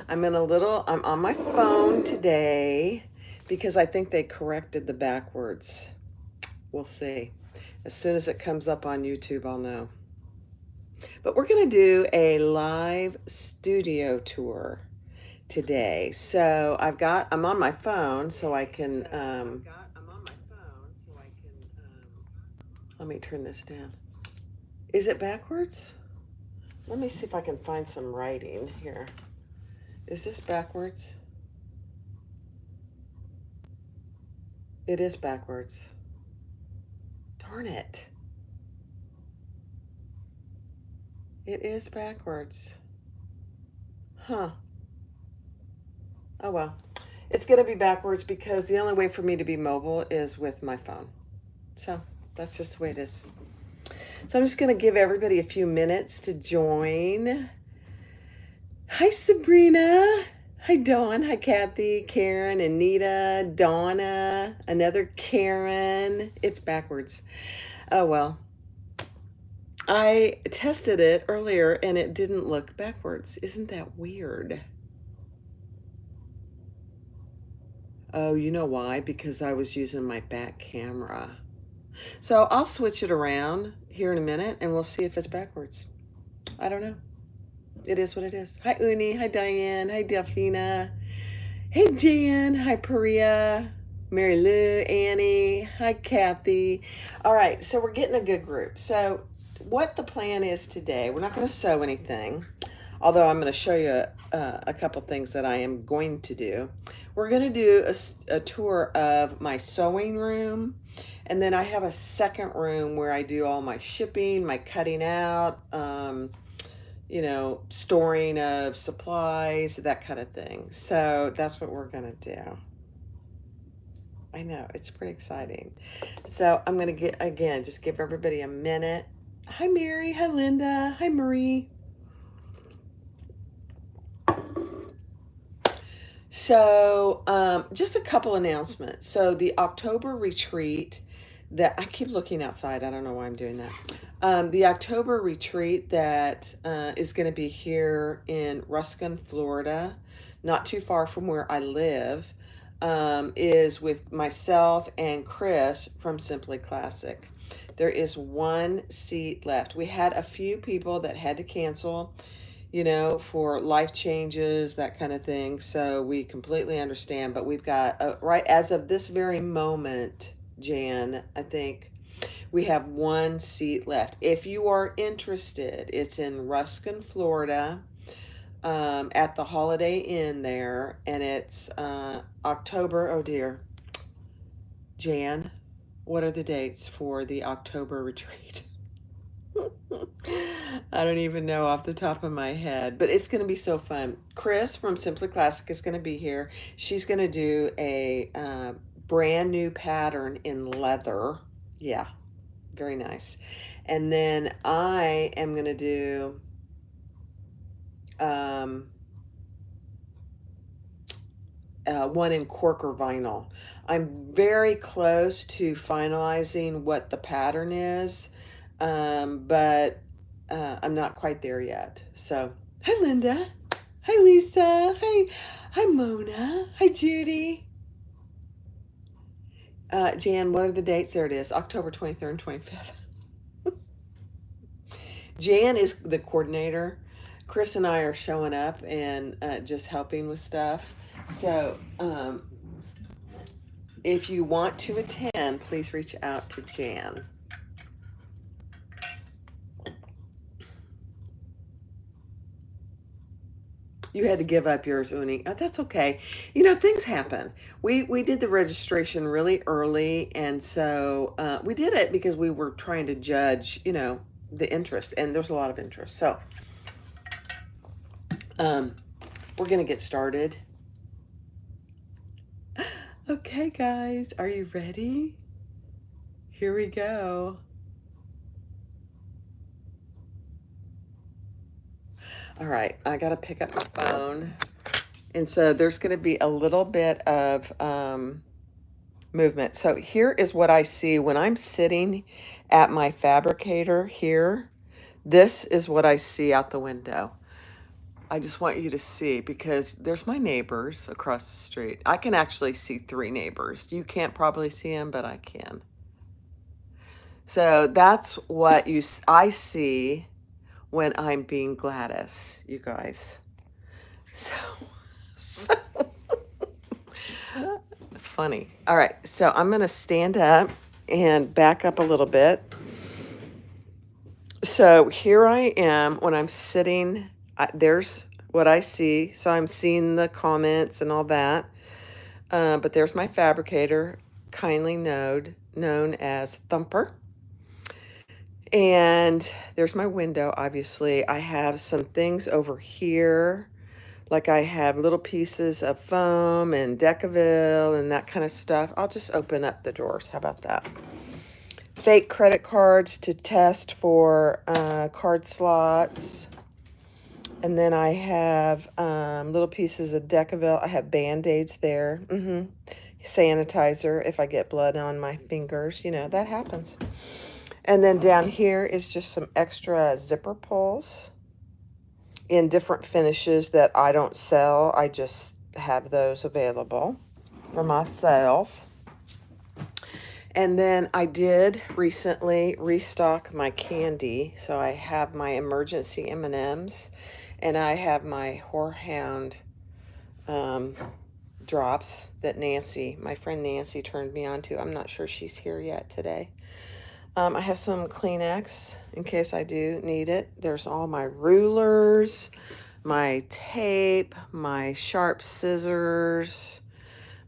I'm on my phone today because I think they corrected the backwards. We'll see. As soon as it comes up on YouTube, I'll know. But we're going to do a live studio tour today. So I'm on my phone so I can, let me turn this down. Is it backwards? Let me see if I can find some writing here. Is this backwards? It is backwards. Darn it. It is backwards. Huh. Oh well. It's going to be backwards because the only way for me to be mobile is with my phone. So that's just the way it is. So I'm just going to give everybody a few minutes to join. Hi, Sabrina. Hi, Dawn. Hi, Kathy, Karen, Anita, Donna, another Karen. It's backwards. Oh well. I tested it earlier and it didn't look backwards. Isn't that weird? Oh, you know why? Because I was using my back camera. So I'll switch it around here in a minute and we'll see if it's backwards. I don't know. It is what it is. Hi, Uni. Hi, Diane. Hi, Delphina. Hey, Jan. Hi, Paria. Mary Lou, Annie. Hi, Kathy. All right, so we're getting a good group. So what the plan is today, we're not going to sew anything, although I'm going to show you a couple things that I am going to do. We're going to do a tour of my sewing room, and then I have a second room where I do all my shipping, my cutting out, storing of supplies, that kind of thing. So that's what we're going to do. I know, it's pretty exciting. So I'm going to just give everybody a minute. Hi, Mary. Hi, Linda. Hi, Marie. So just a couple announcements. So the October retreat that I keep looking outside. I don't know why I'm doing that. The October retreat that is going to be here in Ruskin, Florida, not too far from where I live, is with myself and Chris from Simply Classic. There is one seat left. We had a few people that had to cancel, for life changes, that kind of thing. So we completely understand, but we've got, right as of this very moment, Jan, I think we have one seat left. If you are interested, it's in Ruskin, Florida, at the Holiday Inn there, and it's October, oh dear, Jan, what are the dates for the October retreat? I don't even know off the top of my head, but it's going to be so fun. Chris from Simply Classic is going to be here. She's going to do a brand new pattern in leather. Yeah, very nice. And then I am going to do one in corker vinyl. I'm very close to finalizing what the pattern is, but I'm not quite there yet. So, hi, Linda. Hi, Lisa. Hi, Mona. Hi, Judy. Jan, what are the dates? There it is, October 23rd and 25th. Jan is the coordinator. Chris and I are showing up and just helping with stuff. So, if you want to attend, please reach out to Jan. You had to give up yours, Uni. Oh, that's okay. Things happen. We did the registration really early, and so we did it because we were trying to judge, the interest, and there's a lot of interest. So we're going to get started. Okay, guys, are you ready? Here we go. All right, I got to pick up my phone. And so there's going to be a little bit of movement. So here is what I see when I'm sitting at my fabricator here. This is what I see out the window. I just want you to see, because there's my neighbors across the street. I can actually see 3 neighbors. You can't probably see them, but I can. So that's what I see when I'm being Gladys, you guys. So, so funny. All right, so I'm going to stand up and back up a little bit. So here I am when I'm sitting. There's what I see. So I'm seeing the comments and all that. But there's my fabricator, kindly known as Thumper. And there's my window, obviously. I have some things over here. Like I have little pieces of foam and Decaville and that kind of stuff. I'll just open up the drawers. How about that? Fake credit cards to test for card slots. And then I have little pieces of Decaville. I have Band-Aids there. Sanitizer if I get blood on my fingers. You know, that happens. And then down here is just some extra zipper pulls in different finishes that I don't sell. I just have those available for myself. And then I did recently restock my candy. So I have my emergency M&Ms and I have my Whorehound drops that my friend Nancy turned me on to. I'm not sure she's here yet today. I have some Kleenex in case I do need it. There's all my rulers, my tape, my sharp scissors,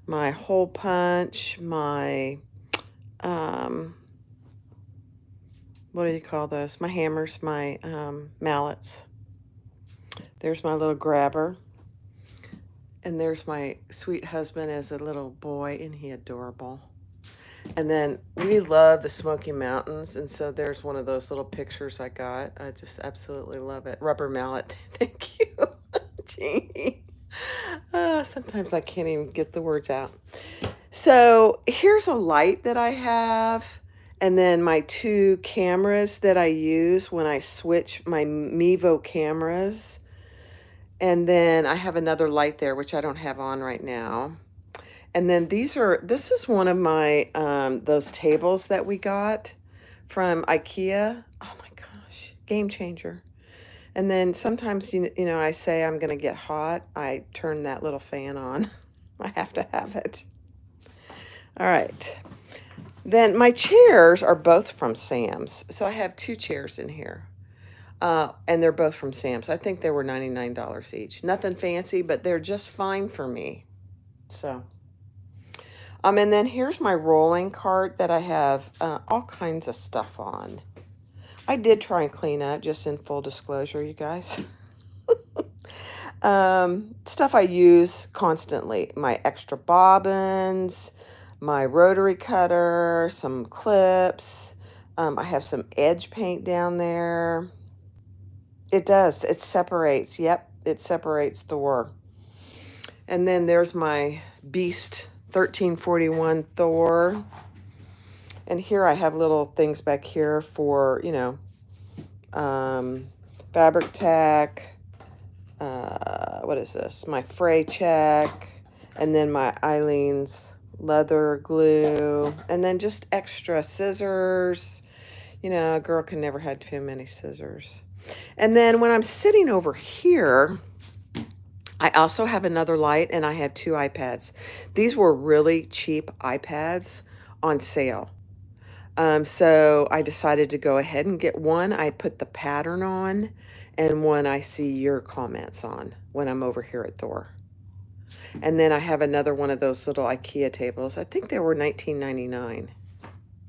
my hole punch, my, what do you call those? My hammers, my mallets. There's my little grabber. And there's my sweet husband as a little boy. Isn't he adorable? And then we love the Smoky Mountains. And so there's one of those little pictures I got. I just absolutely love it. Rubber mallet. Thank you, Jeannie. Sometimes I can't even get the words out. So here's a light that I have. And then my 2 cameras that I use when I switch my Mevo cameras. And then I have another light there, which I don't have on right now. And then this is one of my, those tables that we got from IKEA. Oh my gosh, game changer. And then sometimes, you know, I say I'm going to get hot. I turn that little fan on. I have to have it. All right. Then my chairs are both from Sam's. So I have 2 chairs in here. And they're both from Sam's. I think they were $99 each. Nothing fancy, but they're just fine for me. So... and then here's my rolling cart that I have all kinds of stuff on. I did try and clean up, just in full disclosure, you guys. Stuff I use constantly. My extra bobbins, my rotary cutter, some clips. I have some edge paint down there. It does. It separates. Yep, it separates Thor. And then there's my Beast 1341 Thor. And here I have little things back here for, you know, fabric tack. What is this? My fray check. And then my Eileen's leather glue. And then just extra scissors. You know, a girl can never have too many scissors. And then when I'm sitting over here, I also have another light and I have 2 iPads. These were really cheap iPads on sale. So I decided to go ahead and get one I put the pattern on and one I see your comments on when I'm over here at Thor. And then I have another one of those little IKEA tables. I think they were $19.99.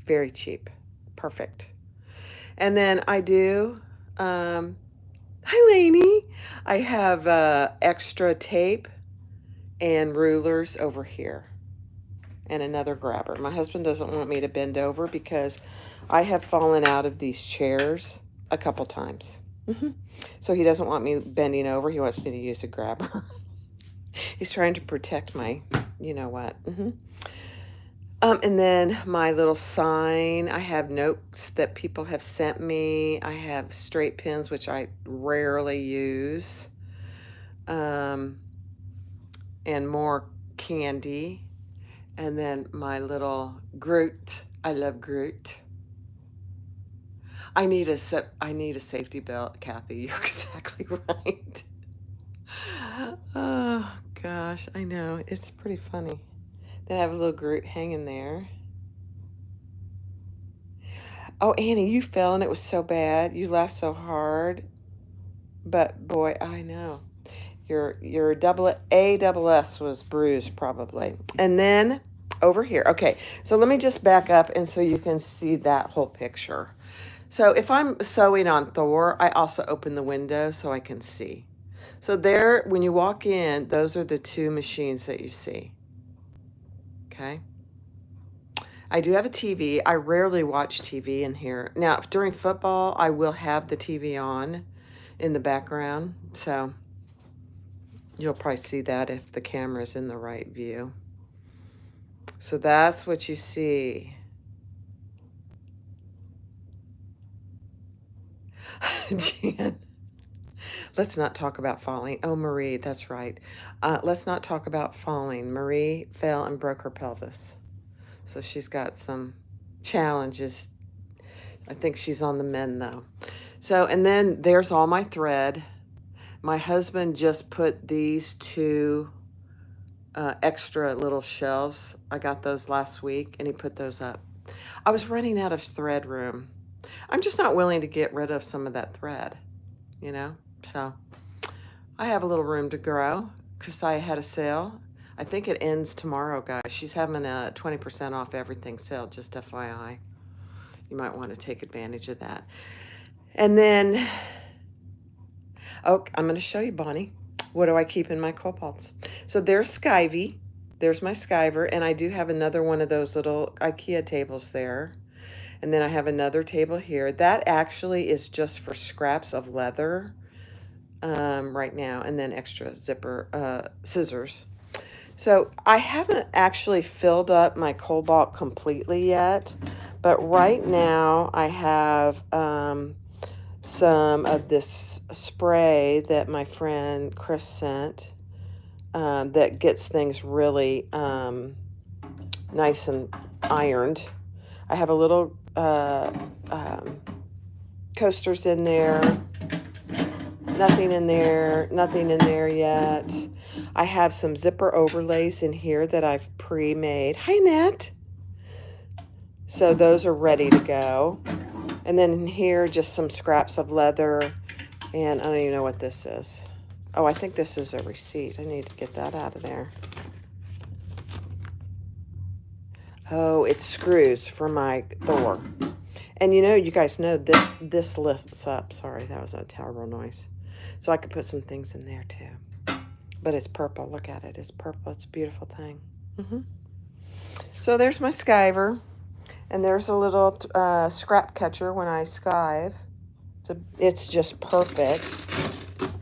Very cheap. Perfect. And then I do... hi, Lainey. I have extra tape and rulers over here and another grabber. My husband doesn't want me to bend over because I have fallen out of these chairs a couple times. So he doesn't want me bending over. He wants me to use a grabber. He's trying to protect my, you know what. And then my little sign. I have notes that people have sent me. I have straight pins, which I rarely use. um, and more candy. And then my little Groot. I love Groot. I need a safety belt, Kathy. You're exactly right. Oh gosh, I know. It's pretty funny. Then I have a little Groot hanging there. Oh, Annie, you fell and it was so bad. You laughed so hard. But boy, I know. Your double S was bruised probably. And then over here. Okay, so let me just back up and so you can see that whole picture. So if I'm sewing on Thor, I also open the window so I can see. So there, when you walk in, those are the two machines that you see. Okay. I do have a TV. I rarely watch TV in here. Now, during football, I will have the TV on in the background. So you'll probably see that if the camera's in the right view. So that's what you see. Jan, let's not talk about falling. Oh, Marie, that's right. Let's not talk about falling. Marie fell and broke her pelvis. So she's got some challenges. I think she's on the mend though. So, and then there's all my thread. My husband just put these two extra little shelves. I got those last week and he put those up. I was running out of thread room. I'm just not willing to get rid of some of that thread, you know? So I have a little room to grow because I had a sale. I think it ends tomorrow, guys. She's having a 20% off everything sale, just FYI. You might want to take advantage of that. And then, oh, I'm going to show you, Bonnie. What do I keep in my cobalt? So there's Skyvy. There's my Skyver. And I do have another one of those little IKEA tables there. And then I have another table here. That actually is just for scraps of leather right now. And then extra zipper scissors. So I haven't actually filled up my cobalt completely yet. But right now I have some of this spray that my friend Chris sent that gets things really nice and ironed. I have a little coasters in there. Nothing in there. Nothing in there yet. I have some zipper overlays in here that I've pre-made. Hi, Nat. So those are ready to go. And then in here, just some scraps of leather. And I don't even know what this is. Oh, I think this is a receipt. I need to get that out of there. Oh, it's screws for my Thor. And you know, you guys know this lifts up. Sorry, that was a terrible noise. So I could put some things in there too. But it's purple. Look at it. It's purple. It's a beautiful thing. So there's my skiver. And there's a little scrap catcher when I skive. It's just perfect.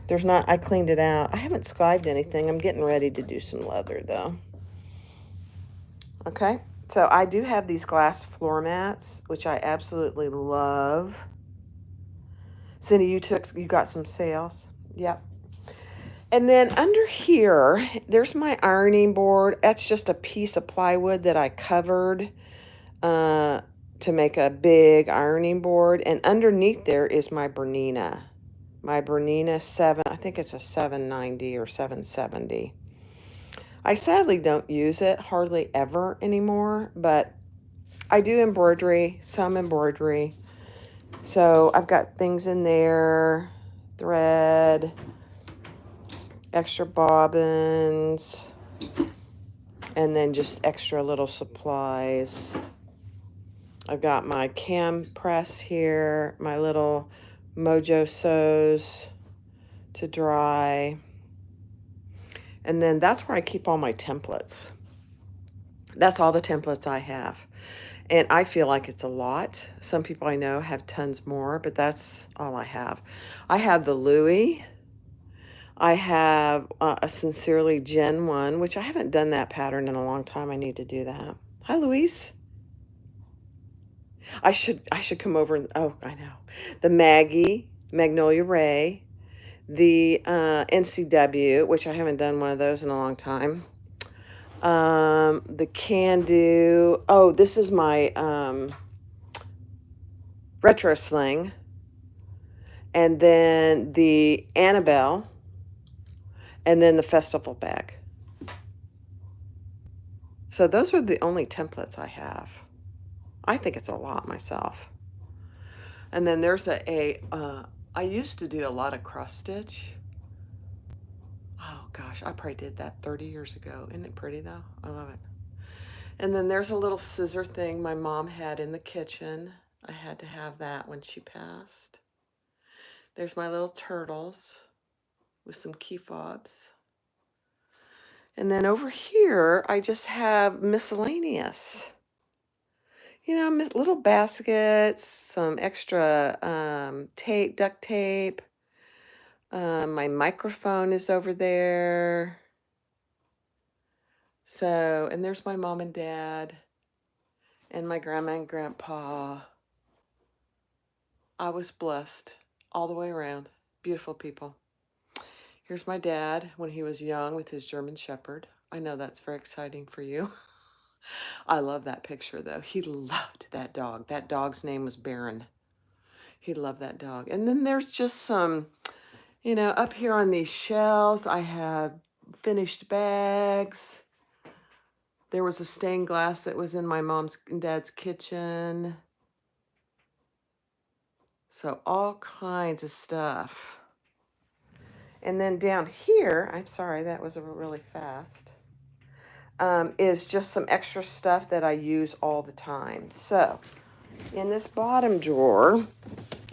There's not, I cleaned it out. I haven't skived anything. I'm getting ready to do some leather though. Okay, so I do have these glass floor mats, which I absolutely love. Cindy, you got some sales. Yep. And then under here, there's my ironing board. That's just a piece of plywood that I covered to make a big ironing board. And underneath there is my Bernina. My Bernina 7, I think it's a 790 or 770. I sadly don't use it hardly ever anymore, but I do embroidery, some embroidery. So I've got things in there, thread, extra bobbins, and then just extra little supplies. I've got my cam press here, my little Mojo sews to dry. And then that's where I keep all my templates. That's all the templates I have. And I feel like it's a lot. Some people I know have tons more, but that's all I have. I have the Louis. I have a Sincerely Jen one, which I haven't done that pattern in a long time. I need to do that. Hi, Louise. I should come over and, oh, I know. The Magnolia Ray. the NCW, which I haven't done one of those in a long time. The Can Do. Oh, this is my retro sling. And then the Annabelle. And then the festival bag. So those are the only templates I have. I think it's a lot myself. And then there's I used to do a lot of cross stitch. Oh gosh, I probably did that 30 years ago. Isn't it pretty though? I love it. And then there's a little scissor thing my mom had in the kitchen. I had to have that when she passed. There's my little turtles with some key fobs. And then over here, I just have miscellaneous. You know, little baskets, some extra tape, duct tape. My microphone is over there. So, and there's my mom and dad and my grandma and grandpa. I was blessed all the way around. Beautiful people. Here's my dad when he was young with his German Shepherd. I know that's very exciting for you. I love that picture though. He loved that dog. That dog's name was Baron. He loved that dog. And then there's just some, you know, up here on these shelves, I have finished bags. There was a stained glass that was in my mom's and dad's kitchen. So all kinds of stuff. And then down here, I'm sorry, that was really fast, is just some extra stuff that I use all the time. So in this bottom drawer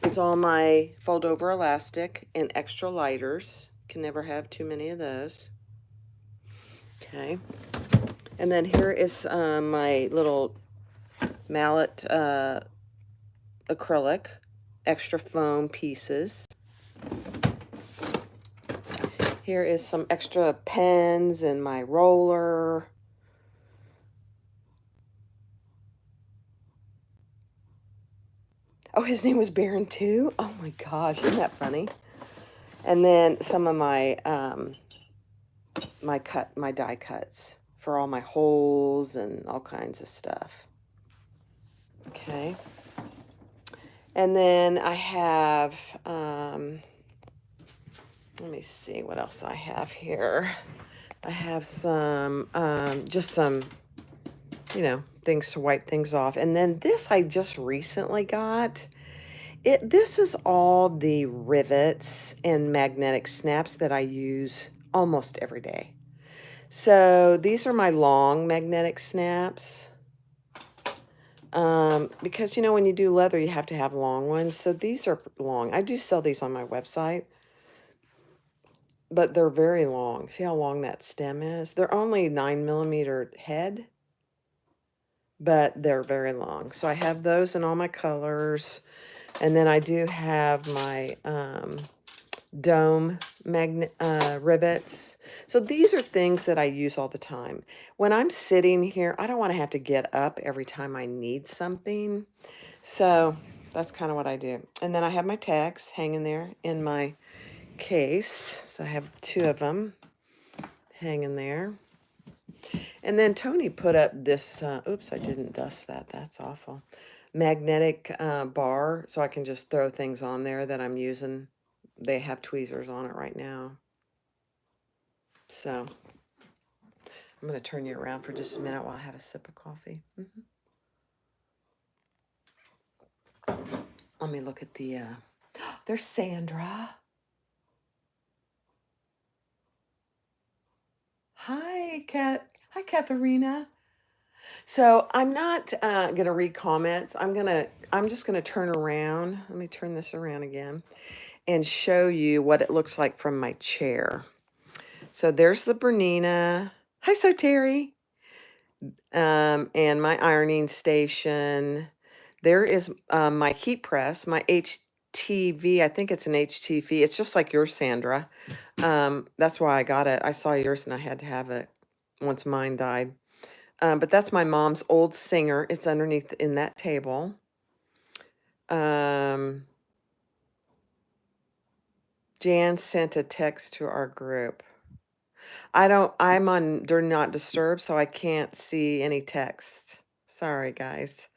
is all my fold over elastic and extra lighters. Can never have too many of those. Okay. And then here is my little mallet acrylic, extra foam pieces. Here is some extra pens and my roller. Oh, his name was Baron too? Oh my gosh, isn't that funny? And then some of my my die cuts for all my holes and all kinds of stuff. Okay. And then I have, let me see what else I have here. I have some, just some, you know, things to wipe things off. And then this I just recently got. This is all the rivets and magnetic snaps that I use almost every day. So these are my long magnetic snaps. Because, you know, when you do leather, you have to have long ones. So these are long. I do sell these on my website, but they're very long. See how long that stem is? They're only 9mm head, but they're very long. So I have those in all my colors. And then I do have my dome magnet rivets. So these are things that I use all the time. When I'm sitting here, I don't want to have to get up every time I need something. So that's kind of what I do. And then I have my tags hanging there in my case. So I have two of them hanging there. And then Tony put up this, oops, I didn't dust that. That's awful. Magnetic bar, so I can just throw things on there that I'm using. They have tweezers on it right now. So I'm going to turn you around for just a minute while I have a sip of coffee. Let me look at the, there's Sandra. Hi, Hi, Katharina. So I'm not going to read comments. I'm just going to turn around. Let me turn this around again and show you what it looks like from my chair. So there's the Bernina. Hi, So Terry. And my ironing station. There is my heat press, my HTV. I think it's an HTV. It's just like yours, Sandra. That's why I got it. I saw yours and I had to have it once mine died. But that's my mom's old Singer. It's underneath in that table. Jan sent a text to our group. I'm on Do Not Disturb, so I can't see any texts. Sorry, guys.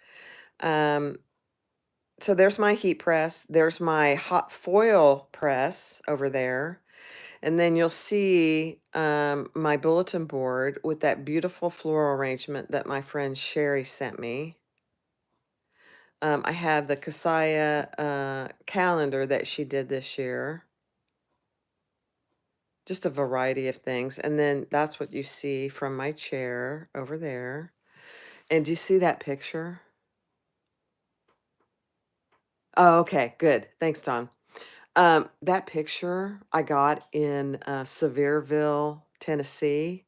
So there's my heat press. There's my hot foil press over there. And then you'll see my bulletin board with that beautiful floral arrangement that my friend Sherry sent me. I have the Kasaya calendar that she did this year. Just a variety of things. And then that's what you see from my chair over there. And do you see that picture? Oh, okay, good. Thanks, Don. That picture I got in Sevierville, Tennessee.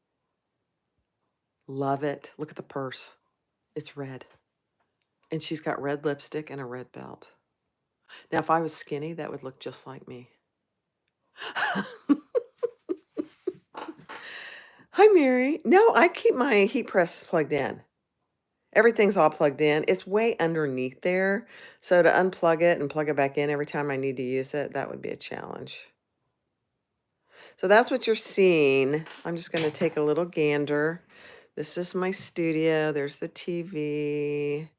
Love it. Look at the purse. It's red. And she's got red lipstick and a red belt. Now, if I was skinny, that would look just like me. Hi, Mary. No, I keep my heat press plugged in. Everything's all plugged in. It's way underneath there. So to unplug it and plug it back in every time I need to use it, that would be a challenge. So that's what you're seeing. I'm just going to take a little gander. This is my studio. There's the TV.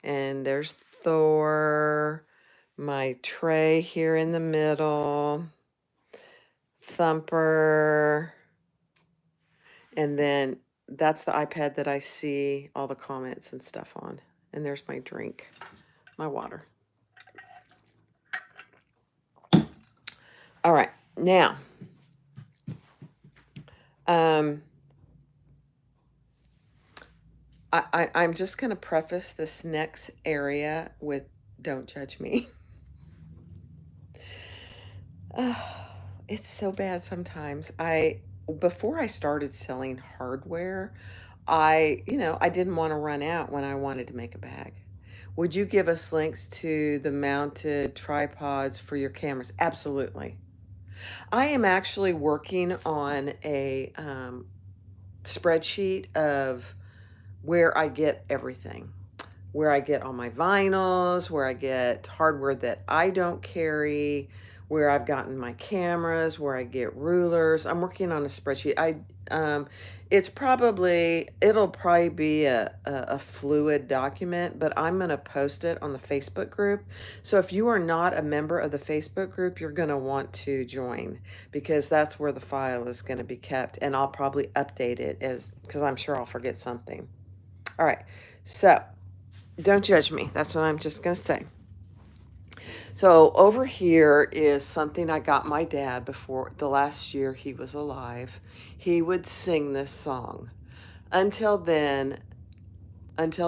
And there's Thor. My tray here in the middle. Thumper. And then that's the iPad that I see all the comments and stuff on. And there's my drink, my water. All right, now, I'm just going to preface this next area with don't judge me. It's so bad sometimes. Before I started selling hardware, I didn't want to run out when I wanted to make a bag. Would you give us links to the mounted tripods for your cameras? Absolutely. I am actually working on a spreadsheet of where I get everything, where I get all my vinyls, where I get hardware that I don't carry, where I've gotten my cameras, where I get rulers. I'm working on a spreadsheet. It'll probably be a fluid document, but I'm going to post it on the Facebook group. So if you are not a member of the Facebook group, you're going to want to join because that's where the file is going to be kept, and I'll probably update it because I'm sure I'll forget something. All right. So don't judge me. That's what I'm just going to say. So over here is something I got my dad before the last year he was alive. He would sing this song. Until then, but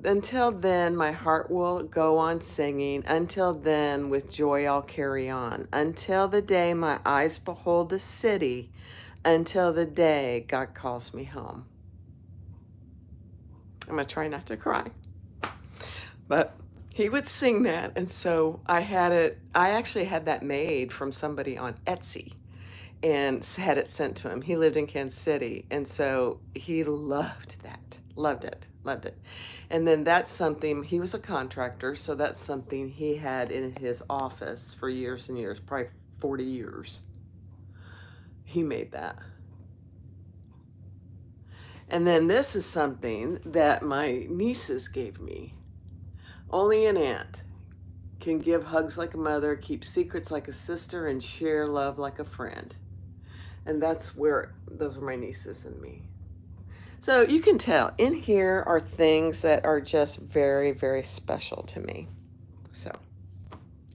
until then, my heart will go on singing. Until then, with joy I'll carry on. Until the day my eyes behold the city. Until the day God calls me home. I'm going to try not to cry. But he would sing that, and so I actually had that made from somebody on Etsy and had it sent to him. He lived in Kansas City, and so he loved that. Loved it. And then that's something, he was a contractor, so that's something he had in his office for years and years, probably 40 years. He made that. And then this is something that my nieces gave me. Only an aunt can give hugs like a mother, keep secrets like a sister, and share love like a friend. And those are my nieces and me. So you can tell in here are things that are just very, very special to me. So,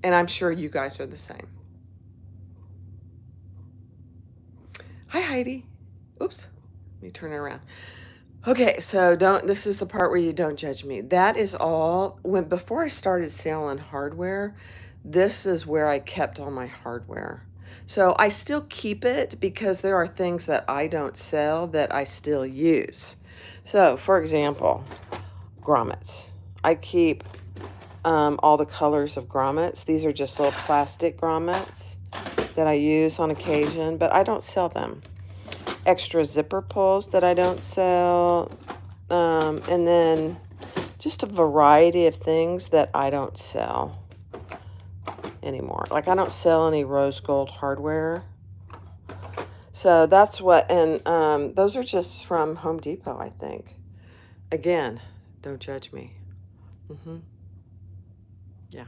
and I'm sure you guys are the same. Hi, Heidi. Oops, let me turn it around. Okay, so this is the part where you don't judge me. That is all, before I started selling hardware, this is where I kept all my hardware. So I still keep it because there are things that I don't sell that I still use. So for example, grommets. I keep all the colors of grommets. These are just little plastic grommets that I use on occasion, but I don't sell them. Extra zipper pulls that I don't sell, and then just a variety of things that I don't sell. anymore. Like, I don't sell any rose gold hardware. So that's what, and those are just from Home Depot, I think. Again, don't judge me. Yeah.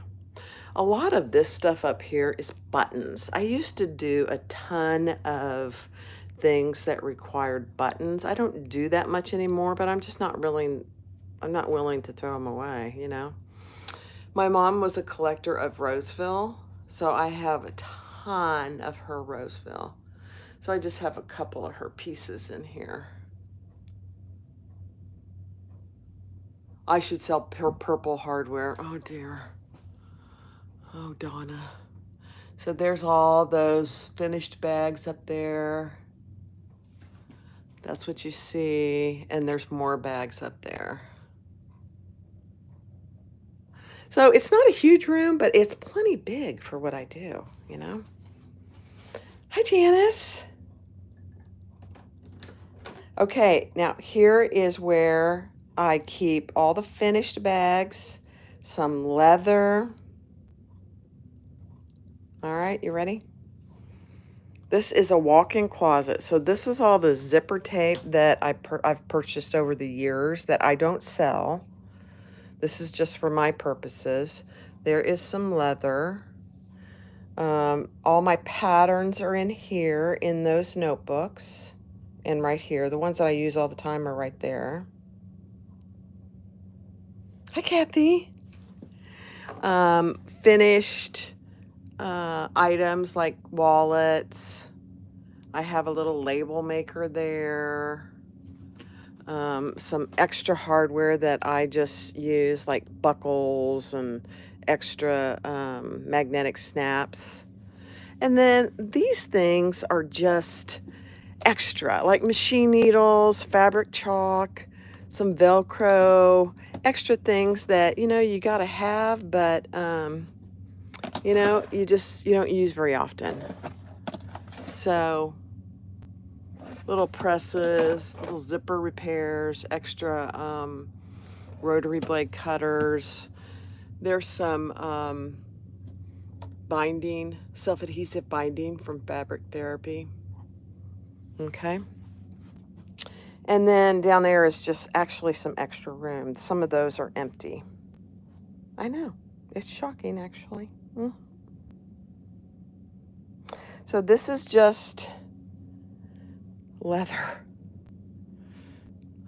A lot of this stuff up here is buttons. I used to do a ton of things that required buttons. I don't do that much anymore, but I'm just not really, I'm not willing to throw them away, you know? My mom was a collector of Roseville, so I have a ton of her Roseville. So I just have a couple of her pieces in here. I should sell her purple hardware. Oh dear. Oh, Donna. So there's all those finished bags up there. That's what you see. And there's more bags up there. So it's not a huge room, but it's plenty big for what I do, you know? Hi, Janice. Okay, now here is where I keep all the finished bags, some leather. All right, you ready? This is a walk-in closet. So this is all the zipper tape that I've purchased over the years that I don't sell. This is just for my purposes. There is some leather. All my patterns are in here in those notebooks and right here. The ones that I use all the time are right there. Hi, Kathy. Finished items like wallets. I have a little label maker there. Some extra hardware that I just use, like buckles and extra magnetic snaps. And then these things are just extra, like machine needles, fabric chalk, some Velcro, extra things that, you know, you got to have, but, you know, you don't use very often. So little presses, little zipper repairs, extra rotary blade cutters. There's some binding, self-adhesive binding from Fabric Therapy. Okay. And then down there is just actually some extra room. Some of those are empty. I know. It's shocking, actually. So this is just leather.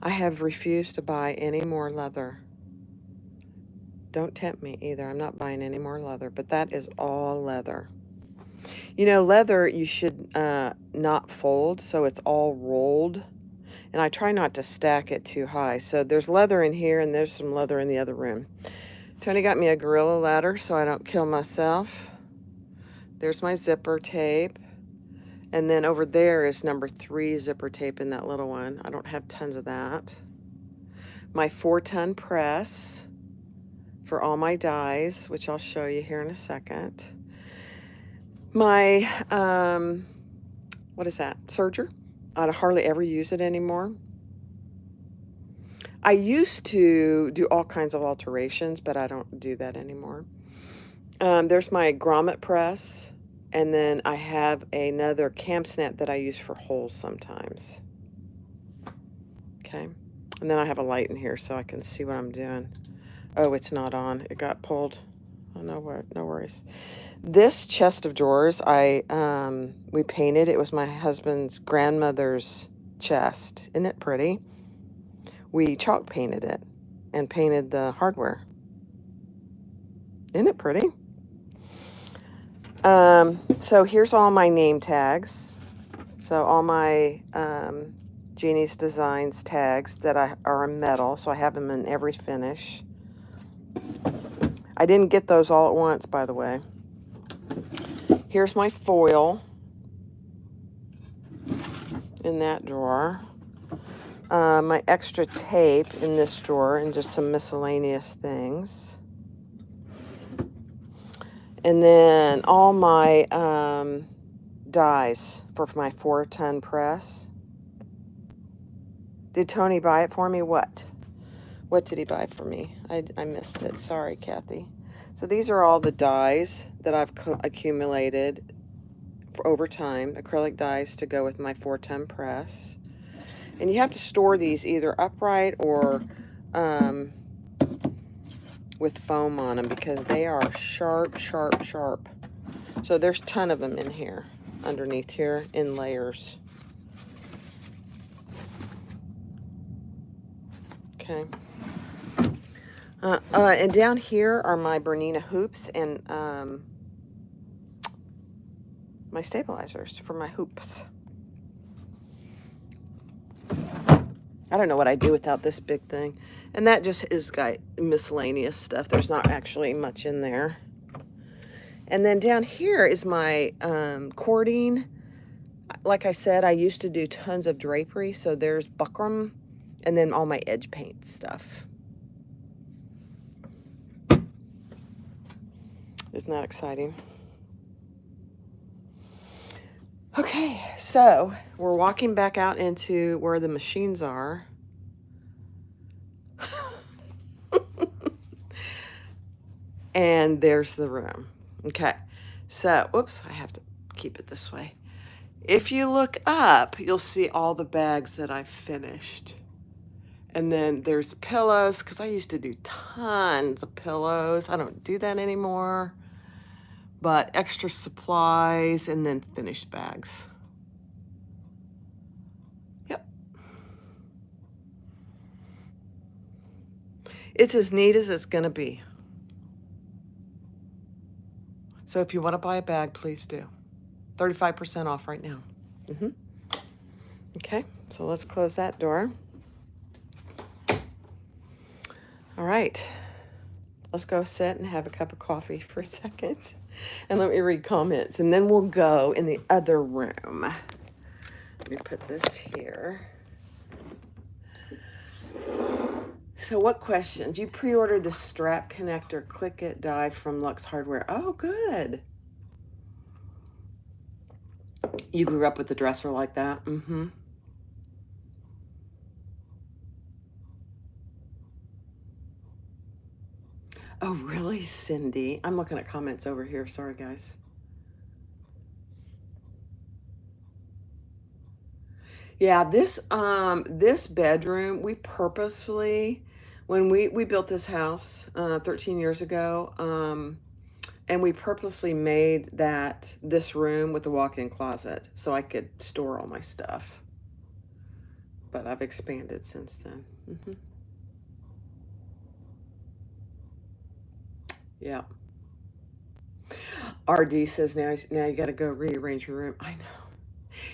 I have refused to buy any more leather. Don't tempt me either. I'm not buying any more leather, but that is all leather. You know, leather you should not fold, so it's all rolled. And I try not to stack it too high. So there's leather in here, and there's some leather in the other room. Tony got me a gorilla ladder so I don't kill myself. There's my zipper tape. And then over there is number 3 zipper tape in that little one. I don't have tons of that. My 4-ton press for all my dies, which I'll show you here in a second. My, what is that? Serger. I hardly ever use it anymore. I used to do all kinds of alterations, but I don't do that anymore. There's my grommet press. And then I have another cam snap that I use for holes sometimes. Okay. And then I have a light in here so I can see what I'm doing. Oh, it's not on. It got pulled. Oh, no worries. This chest of drawers, we painted. It was my husband's grandmother's chest. Isn't it pretty? We chalk painted it and painted the hardware. Isn't it pretty? So here's all my name tags. So all my Jeannie's Designs tags that are in metal. So I have them in every finish. I didn't get those all at once, by the way. Here's my foil in that drawer. My extra tape in this drawer and just some miscellaneous things. And then all my dies for my 4-ton press. Did Tony buy it for me? What? What did he buy for me? I missed it. Sorry, Kathy. So these are all the dies that I've accumulated for over time, acrylic dies to go with my 4-ton press. And you have to store these either upright or with foam on them because they are sharp, sharp, sharp. So there's a ton of them in here, underneath here in layers. Okay. And down here are my Bernina hoops and my stabilizers for my hoops. I don't know what I'd do without this big thing. And that just is got miscellaneous stuff. There's not actually much in there. And then down here is my cording. Like I said, I used to do tons of drapery. So there's buckram and then all my edge paint stuff. Isn't that exciting? Okay, so we're walking back out into where the machines are. And there's the room. Okay, so, whoops, I have to keep it this way. If you look up, you'll see all the bags that I've finished. And then there's pillows, because I used to do tons of pillows. I don't do that anymore. But extra supplies and then finished bags. Yep. It's as neat as it's going to be. So if you want to buy a bag, please do. 35% off right now. Okay, so let's close that door. All right, let's go sit and have a cup of coffee for a second. And let me read comments, and then we'll go in the other room. Let me put this here. So what questions? You pre-ordered the strap connector Click It die from Lux Hardware. Oh, good. You grew up with a dresser like that? Mm-hmm. Oh, really, Cindy? I'm looking at comments over here. Sorry, guys. Yeah, this bedroom, we purposefully, when we built this house 13 years ago, and we purposely made this room with a walk-in closet so I could store all my stuff. But I've expanded since then. Yeah. RD says now you got to go rearrange your room. I know.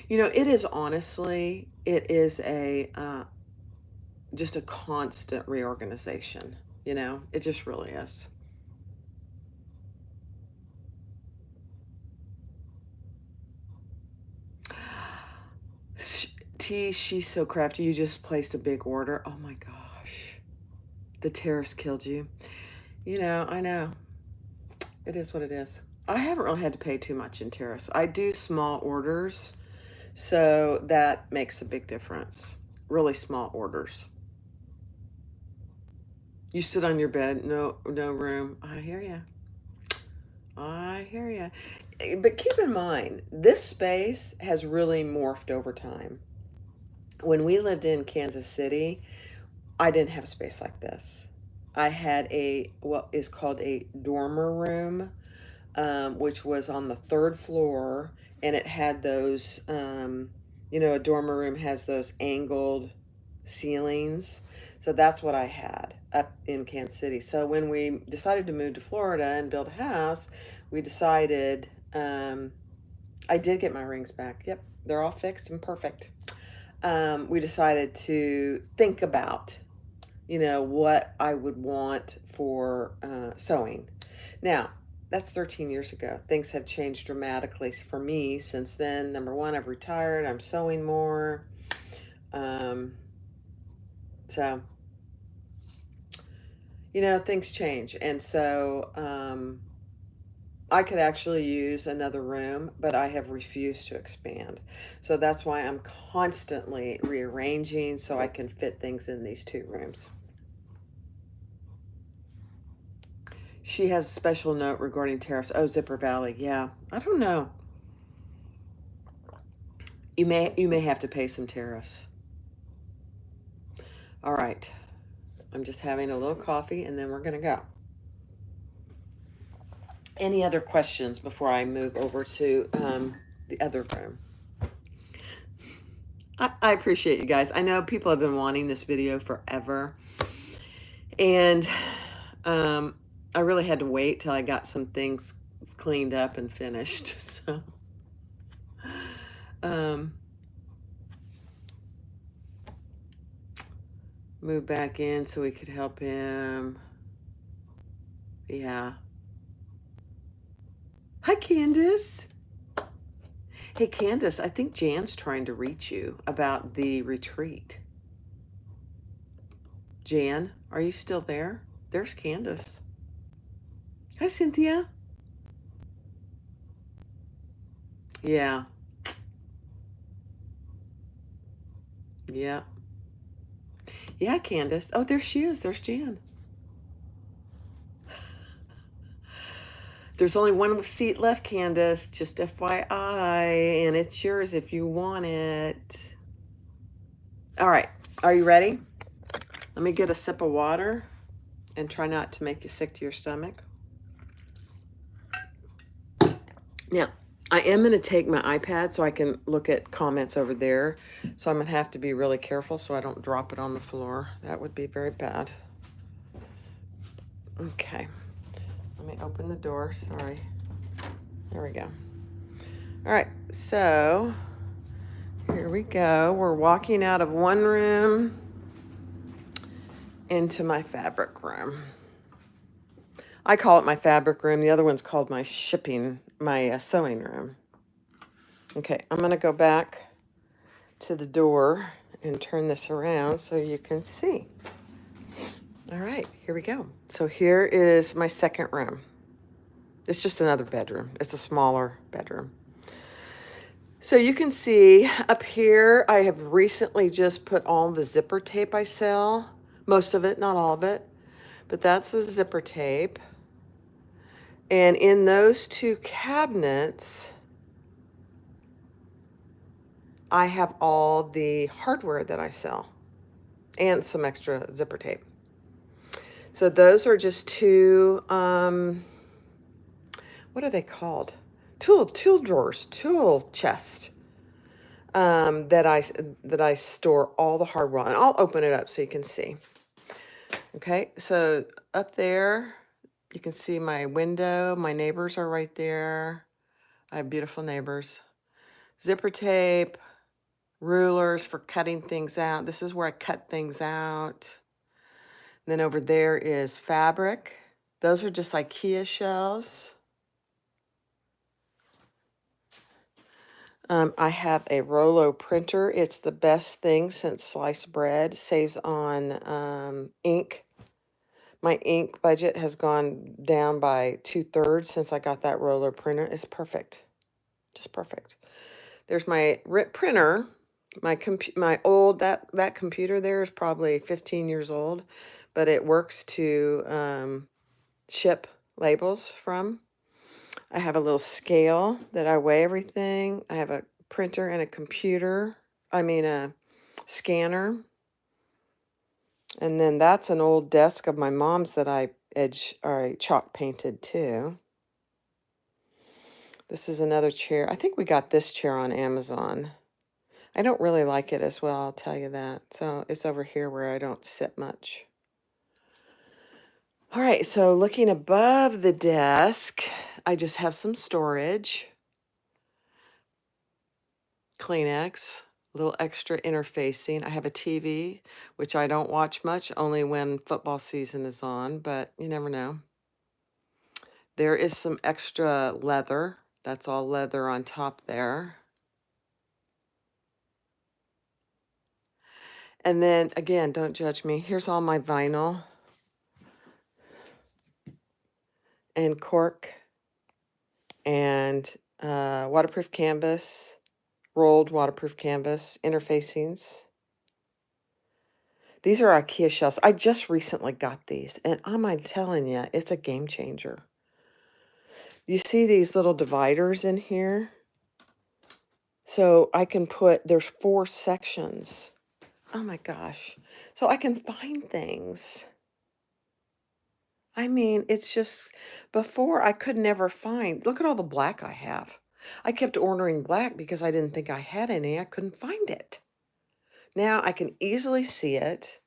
You know, it is honestly, it is just a constant reorganization. You know, it just really is. T, she's so crafty. You just placed a big order. Oh my gosh. The terrace killed you. You know, I know. It is what it is. I haven't really had to pay too much in terrace. I do small orders, so that makes a big difference. Really small orders. You sit on your bed, no room. I hear ya. I hear ya. But keep in mind, this space has really morphed over time. When we lived in Kansas City, I didn't have space like this. I had what is called a dormer room, which was on the 3rd floor, and it had those, a dormer room has those angled ceilings. So that's what I had up in Kansas City. So when we decided to move to Florida and build a house, we decided, I did get my rings back. Yep, they're all fixed and perfect. We decided to think about, what I would want for sewing. Now, that's 13 years ago. Things have changed dramatically for me since then. Number one, I've retired. I'm sewing more. So, things change. And so I could actually use another room, but I have refused to expand. So that's why I'm constantly rearranging so I can fit things in these 2 rooms. She has a special note regarding tariffs. Oh, Zipper Valley. Yeah. I don't know. You may have to pay some tariffs. All right. I'm just having a little coffee and then we're going to go. Any other questions before I move over to the other room? I appreciate you guys. I know people have been wanting this video forever. And I really had to wait till I got some things cleaned up and finished. So, move back in so we could help him. Yeah. Hi, Candace. Hey, Candace, I think Jan's trying to reach you about the retreat. Jan, are you still there? There's Candace. Hi, Cynthia. Yeah. Yeah. Yeah, Candace. Oh, there she is. There's Jan. There's only one seat left, Candace, just FYI, and it's yours if you want it. All right, are you ready? Let me get a sip of water and try not to make you sick to your stomach. Now, I am going to take my iPad so I can look at comments over there. So I'm going to have to be really careful so I don't drop it on the floor. That would be very bad. Okay. Let me open the door. Sorry. There we go. All right. So here we go. We're walking out of one room into my fabric room. I call it my fabric room. The other one's called my sewing room. Okay, I'm going to go back to the door and turn this around so you can see. All right, here we go. So here is my second room. It's just another bedroom. It's a smaller bedroom. So you can see up here, I have recently just put all the zipper tape I sell. Most of it, not all of it, but that's the zipper tape. And in those two cabinets, I have all the hardware that I sell and some extra zipper tape. So those are just two, what are they called? Tool drawers, tool chest, that I store all the hardware on. I'll open it up so you can see. Okay, so up there, you can see my window. My neighbors are right there. I have beautiful neighbors. Zipper tape, rulers for cutting things out. This is where I cut things out. Then over there is fabric. Those are just IKEA shelves. I have a Rollo printer. It's the best thing since sliced bread. Saves on ink. My ink budget has gone down by 2/3 since I got that Rollo printer. It's perfect. Just perfect. There's my printer. My old that computer there is probably 15 years old, but it works to ship labels from. I have a little scale that I weigh everything. I have a printer and a computer. I mean a scanner. And then that's an old desk of my mom's that I chalk painted too. This is another chair. I think we got this chair on Amazon. I don't really like it as well, I'll tell you that. So it's over here where I don't sit much. All right, so looking above the desk, I just have some storage. Kleenex, a little extra interfacing. I have a TV, which I don't watch much, only when football season is on, but you never know. There is some extra leather. That's all leather on top there. And then, again, don't judge me. Here's all my vinyl and cork and waterproof canvas, rolled waterproof canvas interfacings. These are IKEA shelves. I just recently got these, and I'm telling you, it's a game changer. You see these little dividers in here? So I can put, there's 4 sections. Oh my gosh. So I can find things. I mean, it's just, before I could never find, look at all the black I have. I kept ordering black because I didn't think I had any. I couldn't find it. Now I can easily see it.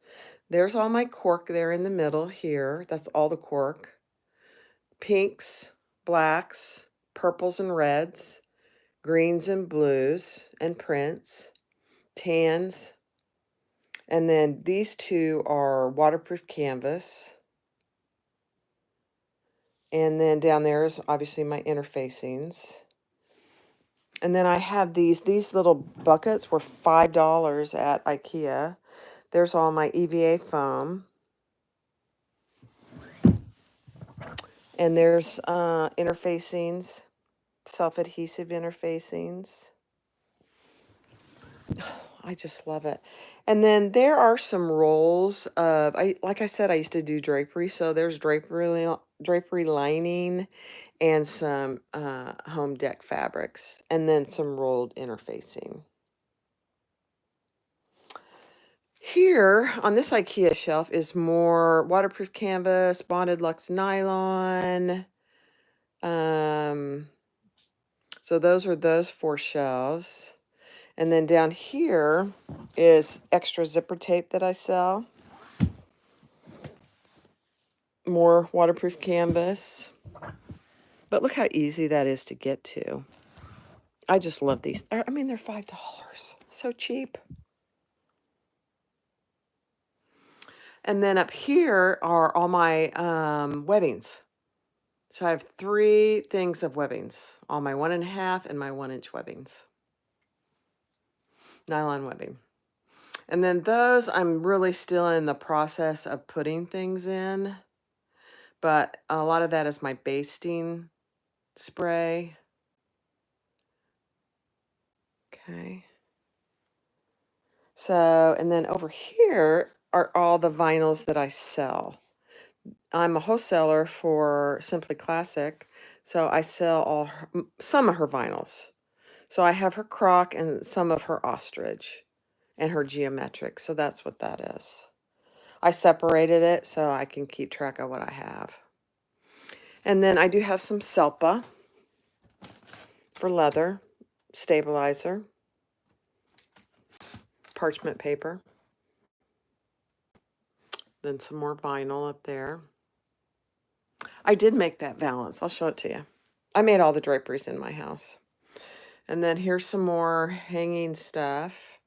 There's all my cork there in the middle here. That's all the cork. Pinks, blacks, purples and reds, greens and blues and prints, tans. And then these 2 are waterproof canvas. And then down there is obviously my interfacings. And then I have these little buckets were $5 at IKEA. There's all my EVA foam. And there's interfacings, self-adhesive interfacings. I just love it. And then there are some rolls of, like I said, I used to do drapery. So there's drapery lining and some home deck fabrics, and then some rolled interfacing. Here on this IKEA shelf is more waterproof canvas, bonded luxe nylon. So those are those 4 shelves. And then down here is extra zipper tape that I sell. More waterproof canvas. But look how easy that is to get to. I just love these. I mean, they're $5. So cheap. And then up here are all my webbings. So I have 3 things of webbings. All my 1.5 and my 1-inch webbings. Nylon webbing. And then those, I'm really still in the process of putting things in. But a lot of that is my basting spray. Okay. So, and then over here are all the vinyls that I sell. I'm a wholesaler for Simply Classic, so I sell some of her vinyls. So I have her croc and some of her ostrich and her geometric. So that's what that is. I separated it so I can keep track of what I have. And then I do have some Selpa for leather, stabilizer, parchment paper, then some more vinyl up there. I did make that valance. I'll show it to you. I made all the draperies in my house. And then here's some more hanging stuff.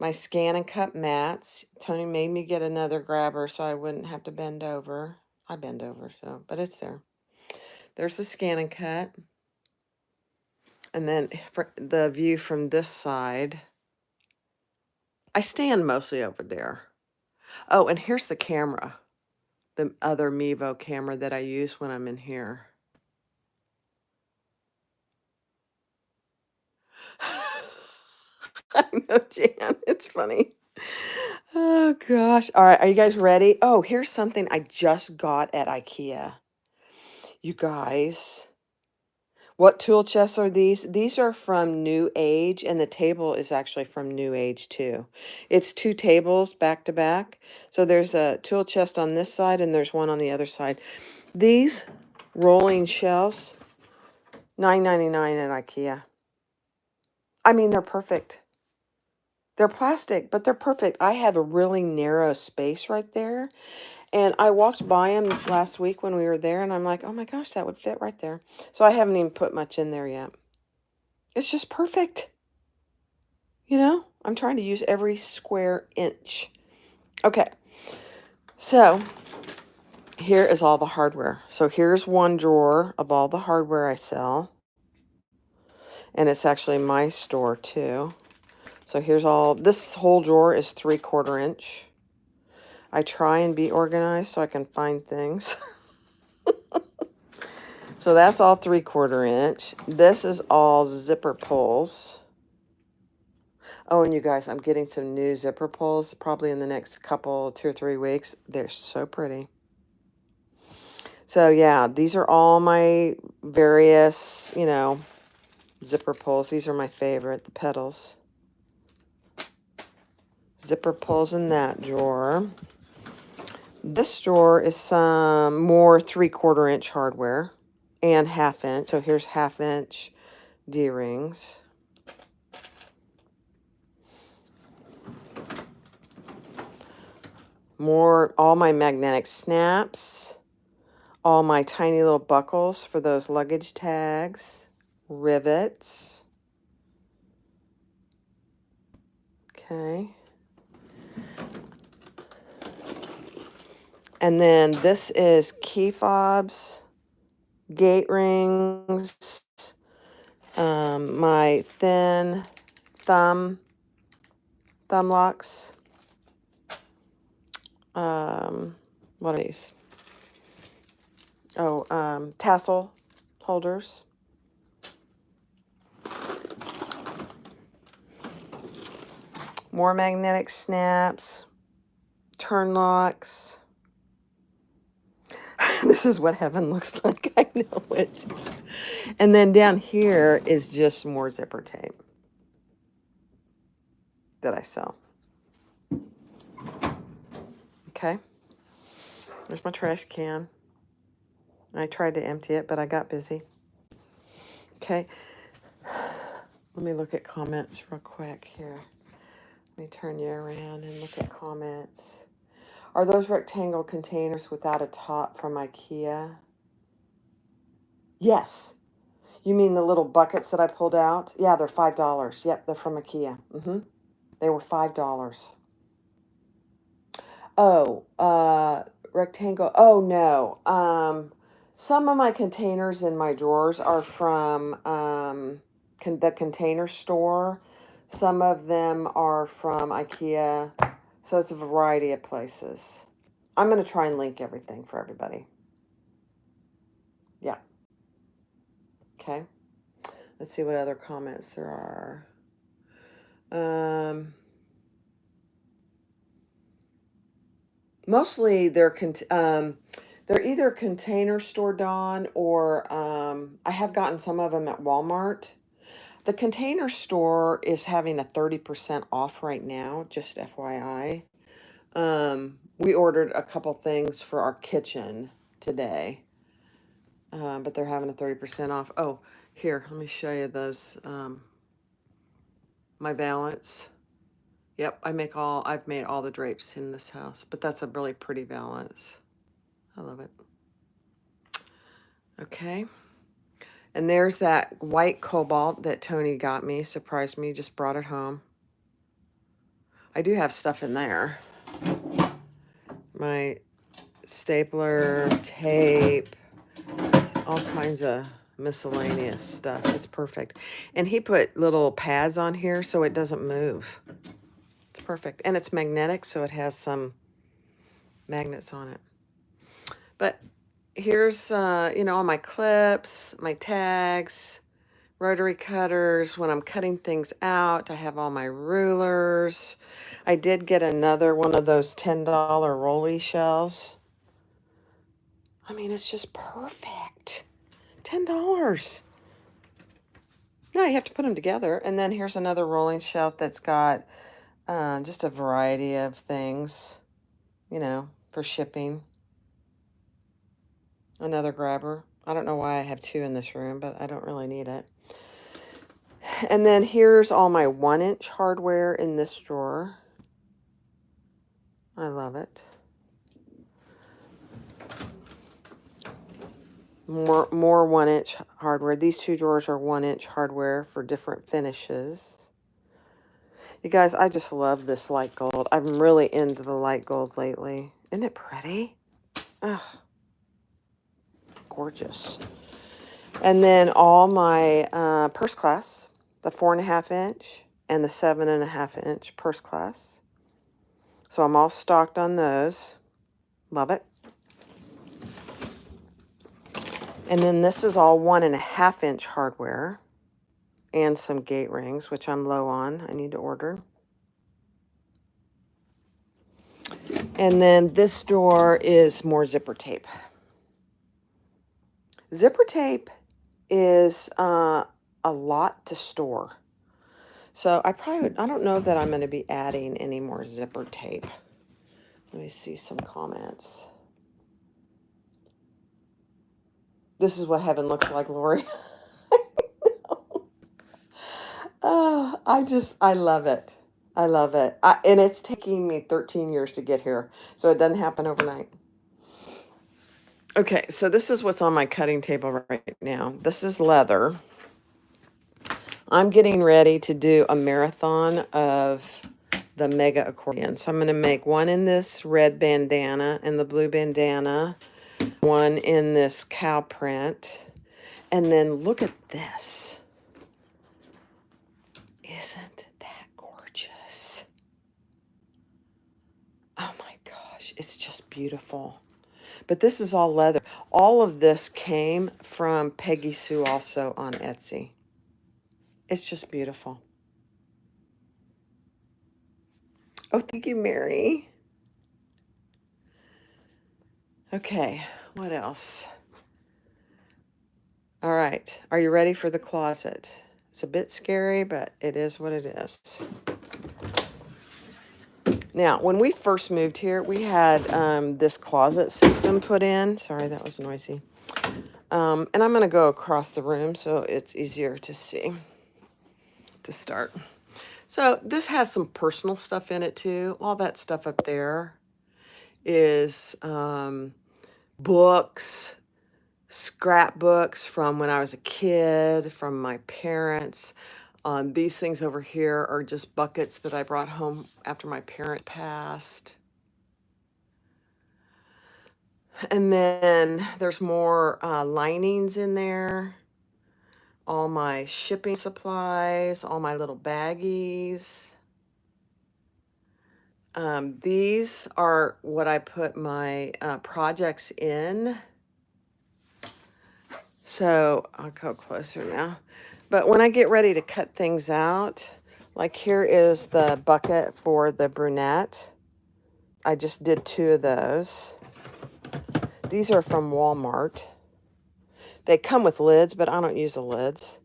My scan and cut mats. Tony made me get another grabber so I wouldn't have to bend over. I bend over, so, but it's there. There's the scan and cut. And then for the view from this side, I stand mostly over there. Oh, and here's the camera. The other Mevo camera that I use when I'm in here. I know, Jan. It's funny. Oh, gosh. All right. Are you guys ready? Oh, here's something I just got at IKEA. You guys, what tool chests are these? These are from New Age, and the table is actually from New Age, too. It's 2 tables back to back. So there's a tool chest on this side, and there's one on the other side. These rolling shelves, $9.99 at IKEA. I mean, they're perfect. They're plastic, but they're perfect. I have a really narrow space right there. And I walked by them last week when we were there, and I'm like, oh my gosh, that would fit right there. So I haven't even put much in there yet. It's just perfect. You know, I'm trying to use every square inch. Okay, so here is all the hardware. So here's one drawer of all the hardware I sell. And it's actually my store too. So here's all, this whole drawer is 3/4 inch. I try and be organized so I can find things. So that's all 3/4 inch. This is all zipper pulls. Oh, and you guys, I'm getting some new zipper pulls probably in the next couple, 2 or 3 weeks. They're so pretty. So yeah, these are all my various, zipper pulls. These are my favorite, the petals. Zipper pulls in that drawer. This drawer is some more 3/4 inch hardware and 1/2 inch. So here's 1/2 inch D-rings. All my magnetic snaps, all my tiny little buckles for those luggage tags, rivets. Okay. And then this is key fobs, gate rings, my thin thumb locks. What are these? Oh, tassel holders. More magnetic snaps, turn locks. This is what heaven looks like. I know it. And then down here is just more zipper tape that I sell. Okay. There's my trash can. I tried to empty it, but I got busy. Okay. Let me look at comments real quick here. Let me turn you around and look at comments. Are those rectangle containers without a top from IKEA? Yes. You mean the little buckets that I pulled out? Yeah, they're $5. Yep, they're from IKEA. They were $5. Oh, rectangle. Oh, no. Some of my containers in my drawers are from the Container Store. Some of them are from IKEA. So it's a variety of places. I'm going to try and link everything for everybody. Yeah. Okay. Let's see what other comments there are. Mostly they're either Container Store, Dawn, or I have gotten some of them at Walmart. The Container Store is having a 30% off right now, just FYI. We ordered a couple things for our kitchen today, but they're having a 30% off. Oh, here, let me show you those, my valance. Yep, I've made all the drapes in this house, but that's a really pretty valance. I love it. Okay. And there's that white cobalt that Tony got me, surprised me, just brought it home. I do have stuff in there. My stapler, tape, all kinds of miscellaneous stuff. It's perfect. And he put little pads on here so it doesn't move. It's perfect. And it's magnetic, so it has some magnets on it. But here's, all my clips, my tags, rotary cutters. When I'm cutting things out, I have all my rulers. I did get another one of those $10 rolly shelves. I mean, it's just perfect. $10. No, you have to put them together. And then here's another rolling shelf that's got just a variety of things, for shipping. Another grabber. I don't know why I have two in this room, but I don't really need it. And then here's all my 1-inch hardware in this drawer. I love it. More 1-inch hardware. These two drawers are 1-inch hardware for different finishes. You guys, I just love this light gold. I'm really into the light gold lately. Isn't it pretty? Ugh. Gorgeous. And then all my purse class, the 4.5 inch and the 7.5 inch purse class. So I'm all stocked on those. Love it. And then this is all 1.5 inch hardware. and some gate rings, which I'm low on. I need to order. And then this door is more zipper tape. Zipper tape is a lot to store. So I don't know that I'm going to be adding any more zipper tape. Let me see some comments. This is what heaven looks like, Lori. Oh, I love it. I love it. And it's taking me 13 years to get here, so it doesn't happen overnight. Okay, so this is what's on my cutting table right now. This is leather. I'm getting ready to do a marathon of the mega accordion. So I'm going to make one in this red bandana and the blue bandana, one in this cow print, and then look at this. Isn't that gorgeous? Oh my gosh, it's just beautiful. But this is all leather. All of this came from Peggy Sue also on Etsy. It's just beautiful. Oh, thank you, Mary. Okay, what else? All right, are you ready for the closet? It's a bit scary, but it is what it is. Now, when we first moved here, we had this closet system put in. Sorry, that was noisy. And I'm going to go across the room so it's easier to see to start. So this has some personal stuff in it too. All that stuff up there is books, scrapbooks from when I was a kid, from my parents. These things over here are just buckets that I brought home after my parent passed. And then there's more linings in there, all my shipping supplies, all my little baggies. These are what I put my projects in. So I'll go closer now. But when I get ready to cut things out, like here is the bucket for the brunette. I just did 2 of those. These are from Walmart. They come with lids, but I don't use the lids.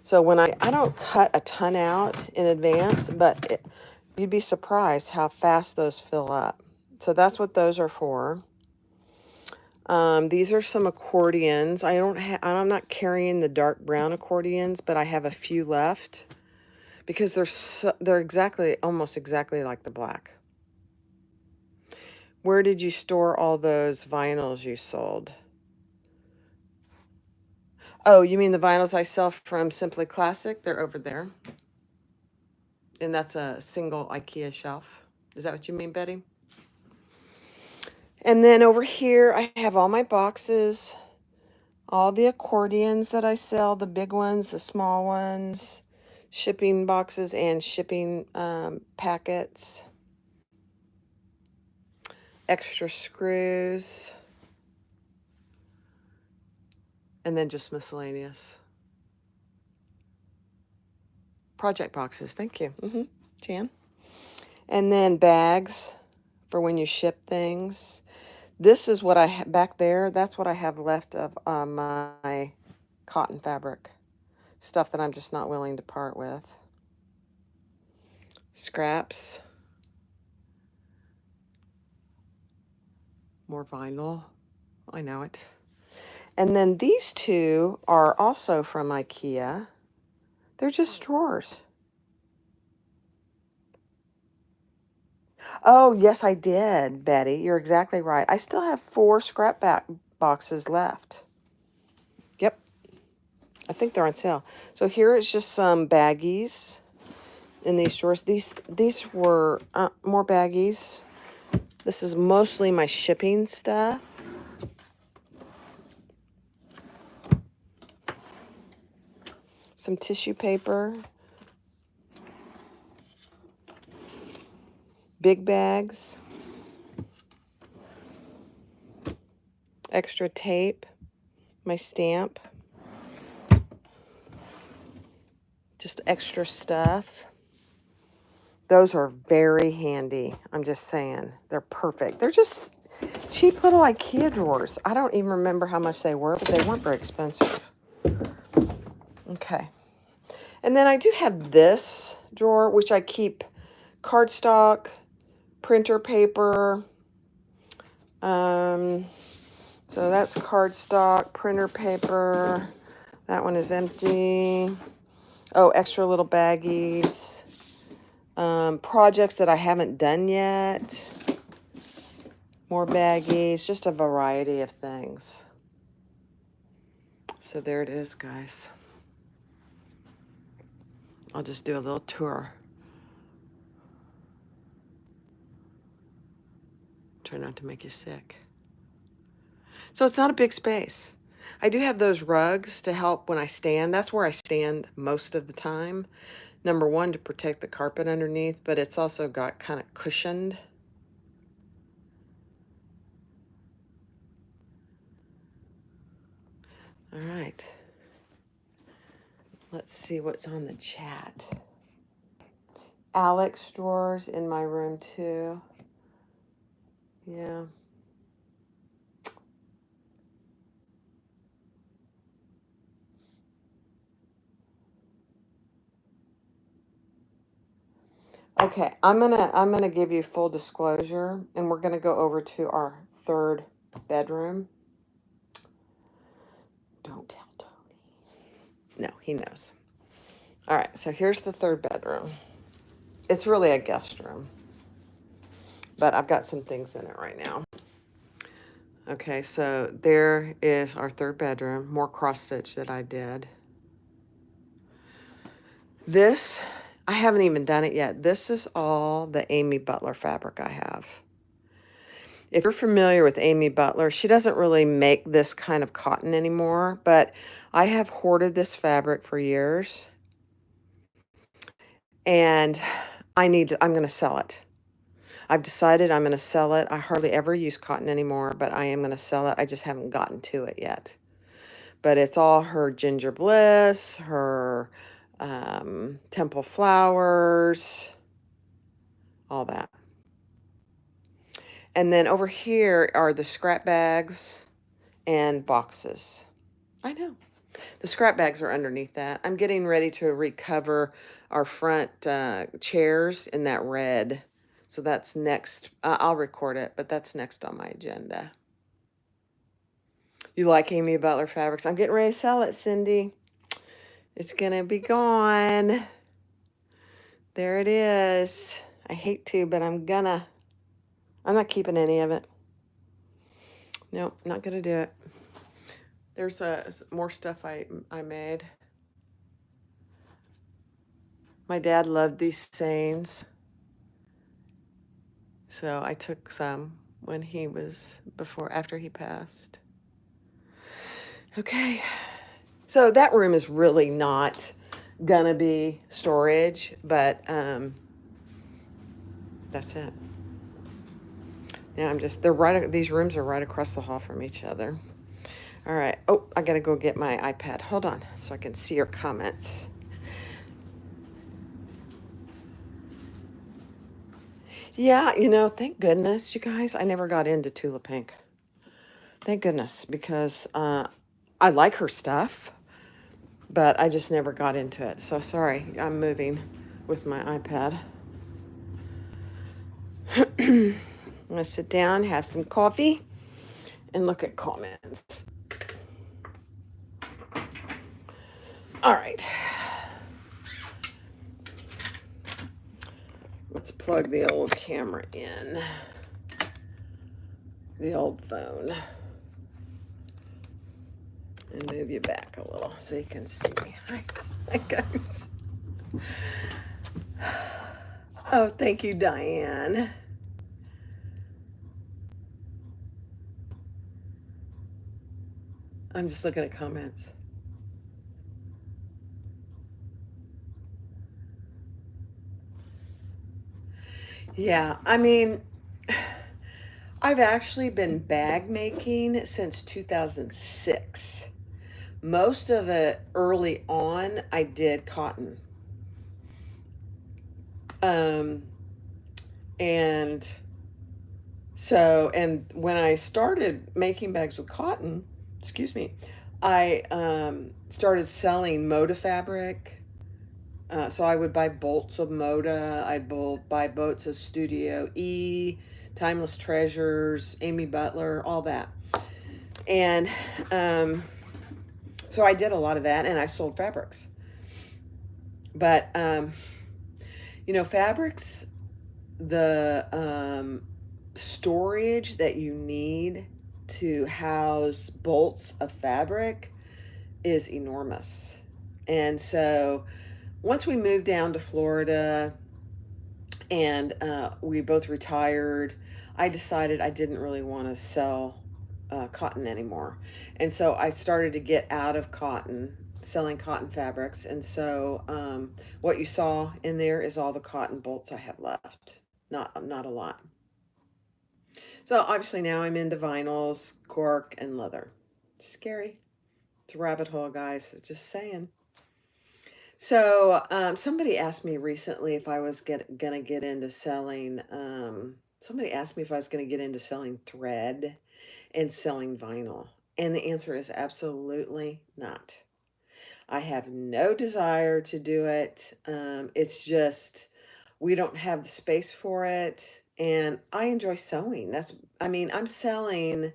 So when I don't cut a ton out in advance, but you'd be surprised how fast those fill up. So that's what those are for. These are some accordions. I'm not carrying the dark brown accordions, but I have a few left because they're almost exactly like the black. Where did you store all those vinyls you sold? Oh, you mean the vinyls I sell from Simply Classic? They're over there. And that's a single IKEA shelf. Is that what you mean, Betty? And then over here, I have all my boxes, all the accordions that I sell, the big ones, the small ones, shipping boxes and shipping packets, extra screws, and then just miscellaneous. Project boxes, thank you, Jan. And then bags for when you ship things. This is what I have back there. That's what I have left of my cotton fabric. Stuff that I'm just not willing to part with. Scraps. More vinyl. I know it. And then these 2 are also from IKEA. They're just drawers. Oh, yes, I did, Betty. You're exactly right. I still have 4 scrap boxes left. Yep. I think they're on sale. So here is just some baggies in these drawers. These were more baggies. This is mostly my shipping stuff. Some tissue paper. Big bags. Extra tape. My stamp. just extra stuff. Those are very handy. I'm just saying. They're perfect. They're just cheap little IKEA drawers. I don't even remember how much they were, but they weren't very expensive. Okay. And then I do have this drawer, which I keep cardstock, printer paper. So that's cardstock, printer paper. That one is empty. Oh, extra little baggies. Projects that I haven't done yet. More baggies, just a variety of things. So there it is, guys. I'll just do a little tour. Try not to make you sick. So it's not a big space. I do have those rugs to help when I stand. That's where I stand most of the time. Number one, to protect the carpet underneath, but it's also got kind of cushioned. All right. Let's see what's on the chat. Alex drawers in my room too. Yeah. Okay, I'm gonna give you full disclosure, and we're gonna go over to our third bedroom. Don't tell Tony. No, he knows. All right, so here's the third bedroom. It's really a guest room, but I've got some things in it right now. Okay, so there is our third bedroom, more cross stitch that I did. This, I haven't even done it yet. This is all the Amy Butler fabric I have. If you're familiar with Amy Butler, she doesn't really make this kind of cotton anymore, but I have hoarded this fabric for years. And I'm going to sell it. I've decided I'm going to sell it. I hardly ever use cotton anymore, but I am going to sell it. I just haven't gotten to it yet. But it's all her Ginger Bliss, her Temple Flowers, all that. And then over here are the scrap bags and boxes. I know. The scrap bags are underneath that. I'm getting ready to recover our front chairs in that red. So that's next. I'll record it, but that's next on my agenda. You like Amy Butler fabrics? I'm getting ready to sell it, Cindy. It's going to be gone. There it is. I hate to, but I'm not keeping any of it. Nope, not going to do it. There's more stuff I made. My dad loved these sayings. So I took some when after he passed. Okay. So that room is really not gonna be storage, but that's it. Yeah, these rooms are right across the hall from each other. All right. Oh, I gotta go get my iPad. Hold on so I can see your comments. Yeah, thank goodness, you guys, I never got into Tula Pink. Thank goodness, because I like her stuff, but I just never got into it. So sorry, I'm moving with my iPad. I'm going to sit down, have some coffee, and look at comments. All right. Let's plug the old camera in. The old phone. And move you back a little so you can see me. Hi guys. Oh, thank you, Diane. I'm just looking at comments. Yeah, I mean, I've actually been bag making since 2006. Most of it early on, I did cotton. Um, and and when I started making bags with cotton, excuse me, I started selling Moda fabric. So I would buy bolts of Moda. I'd buy boats of Studio E, Timeless Treasures, Amy Butler, all that. And um, so I did a lot of that, and I sold fabrics. But fabrics, the storage that you need to house bolts of fabric is enormous. And so once we moved down to Florida and we both retired, I decided I didn't really want to sell cotton anymore. And so I started to get out of cotton, selling cotton fabrics. And so what you saw in there is all the cotton bolts I have left. Not a lot. So obviously now I'm into vinyls, cork, and leather. Scary. It's a rabbit hole, guys. Just saying. So somebody asked me recently if I was gonna get into selling. Somebody asked me if I was gonna get into selling thread and selling vinyl, and the answer is absolutely not. I have no desire to do it. It's just we don't have the space for it, and I enjoy sewing. I mean, I'm selling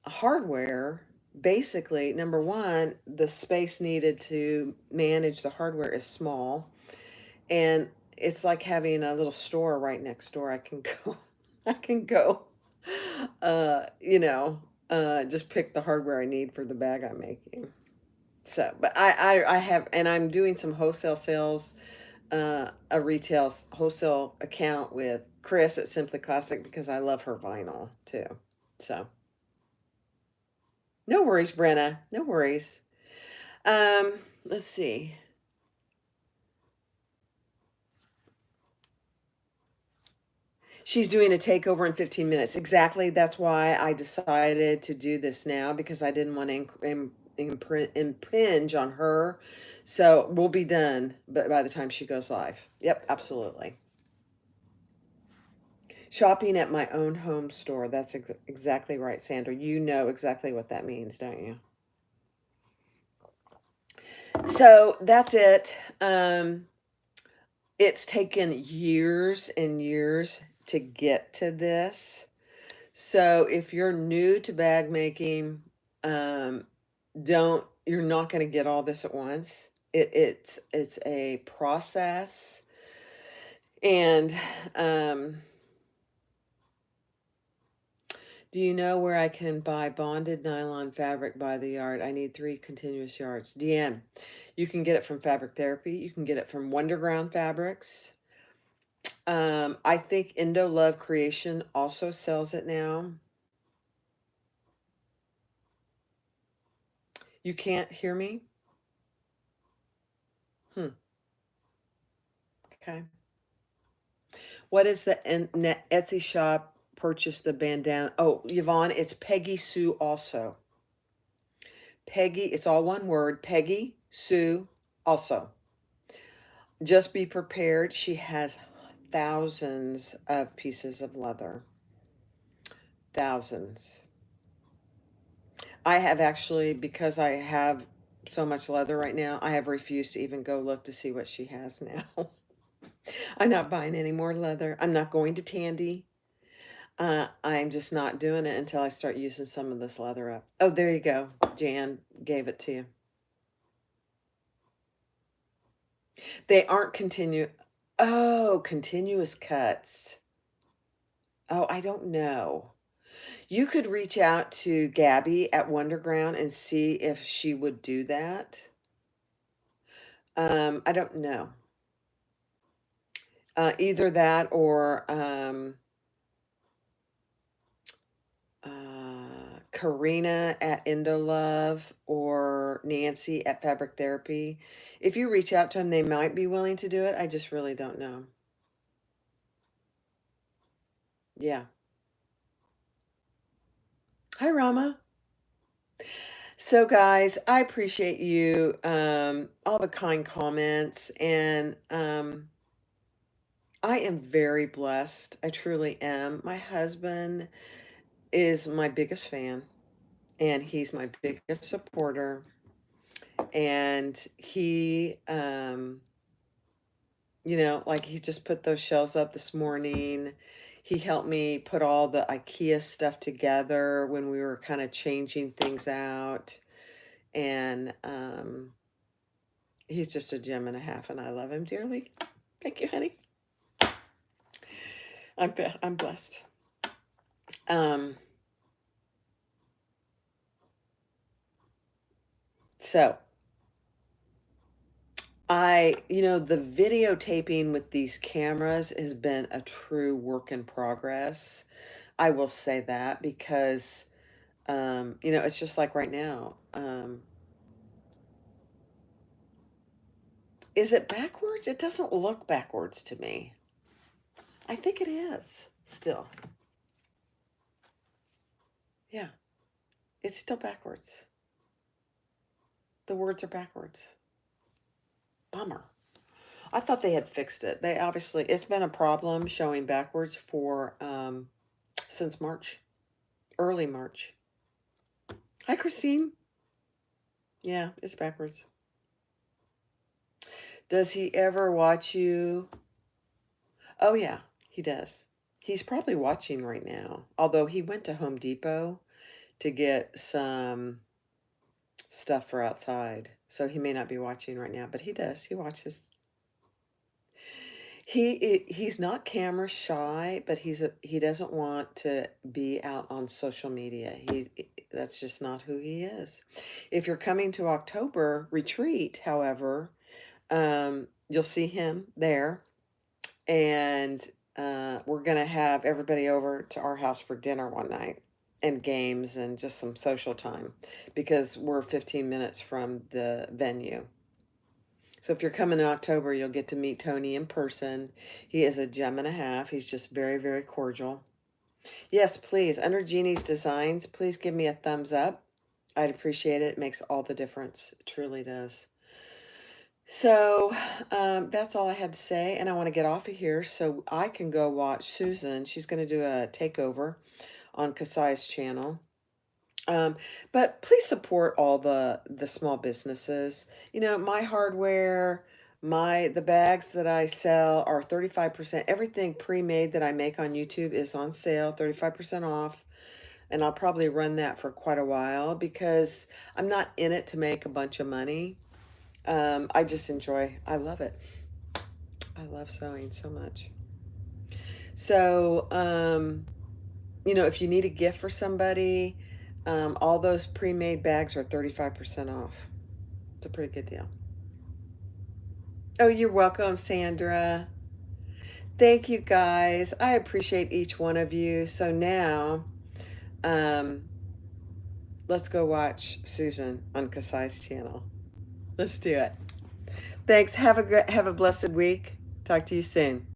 hardware. Basically, number one, the space needed to manage the hardware is small, and it's like having a little store right next door. I can go, I can go, just pick the hardware I need for the bag I'm making. So, but I have, and I'm doing some wholesale sales, a retail wholesale account with Chris at Simply Classic because I love her vinyl too. So, no worries, Brenna. No worries. Um, let's see. She's doing a takeover in 15 minutes. Exactly. That's why I decided to do this now because I didn't want to impinge on her. So we'll be done but by the time she goes live. Yep, absolutely. Shopping at my own home store. That's exactly right, Sandra. You know exactly what that means, don't you? So that's it. It's taken years and years to get to this. So if you're new to bag making, um, you're not going to get all this at once. It's a process, and um, do you know where I can buy bonded nylon fabric by the yard? I need 3 continuous yards. DM. You can get it from Fabric Therapy. You can get it from Wonderground Fabrics. I think Indo Love Creation also sells it now. You can't hear me? Hmm. Okay. What is the Etsy shop? Purchase the bandana. Oh, Yvonne, it's Peggy Sue also. Peggy, it's all one word. Peggy Sue also. Just be prepared. She has thousands of pieces of leather. Thousands. I have actually, because I have so much leather right now, I have refused to even go look to see what she has now. I'm not buying any more leather. I'm not going to Tandy. I'm just not doing it until I start using some of this leather up. Oh, there you go. Jan gave it to you. They aren't continuous cuts. Oh, I don't know. You could reach out to Gabby at Wonderground and see if she would do that. I don't know. Either that or Karina at Indolove or Nancy at Fabric Therapy. If you reach out to them, they might be willing to do it. I just really don't know. Yeah. Hi, Rama. So, guys, I appreciate you, all the kind comments, and I am very blessed. I truly am. My husband is my biggest fan, and he's my biggest supporter. And like he just put those shelves up this morning. He helped me put all the IKEA stuff together when we were kind of changing things out. And he's just a gem and a half, and I love him dearly. Thank you, honey. I'm blessed. Um, so the videotaping with these cameras has been a true work in progress. I will say that because, it's just like right now. Is it backwards? It doesn't look backwards to me. I think it is still. Yeah, it's still backwards. The words are backwards. Bummer. I thought they had fixed it. It's been a problem showing backwards for since March, early March. Hi, Christine. Yeah, it's backwards. Does he ever watch you? Oh, yeah, he does. He's probably watching right now. Although he went to Home Depot to get some stuff for outside. So he may not be watching right now, but he does. He watches. He's not camera shy, but he doesn't want to be out on social media. That's just not who he is. If you're coming to October retreat, however, you'll see him there, and we're gonna have everybody over to our house for dinner one night and games and just some social time because we're 15 minutes from the venue. So if you're coming in October, you'll get to meet Tony in person. He is a gem and a half. He's just very, very cordial. Yes, please, under Jeannie's designs, please give me a thumbs up. I'd appreciate it. It makes all the difference. It truly does. So that's all I had to say. And I want to get off of here so I can go watch Susan. She's going to do a takeover on Kasai's channel. But please support all the small businesses. My hardware, the bags that I sell are 35%. Everything pre-made that I make on YouTube is on sale, 35% off. And I'll probably run that for quite a while because I'm not in it to make a bunch of money. I love it. I love sewing so much. So, if you need a gift for somebody, all those pre-made bags are 35% off. It's a pretty good deal. Oh, you're welcome, Sandra. Thank you, guys. I appreciate each one of you. So now, let's go watch Susan on Kasai's channel. Let's do it. Thanks. Have a blessed week. Talk to you soon.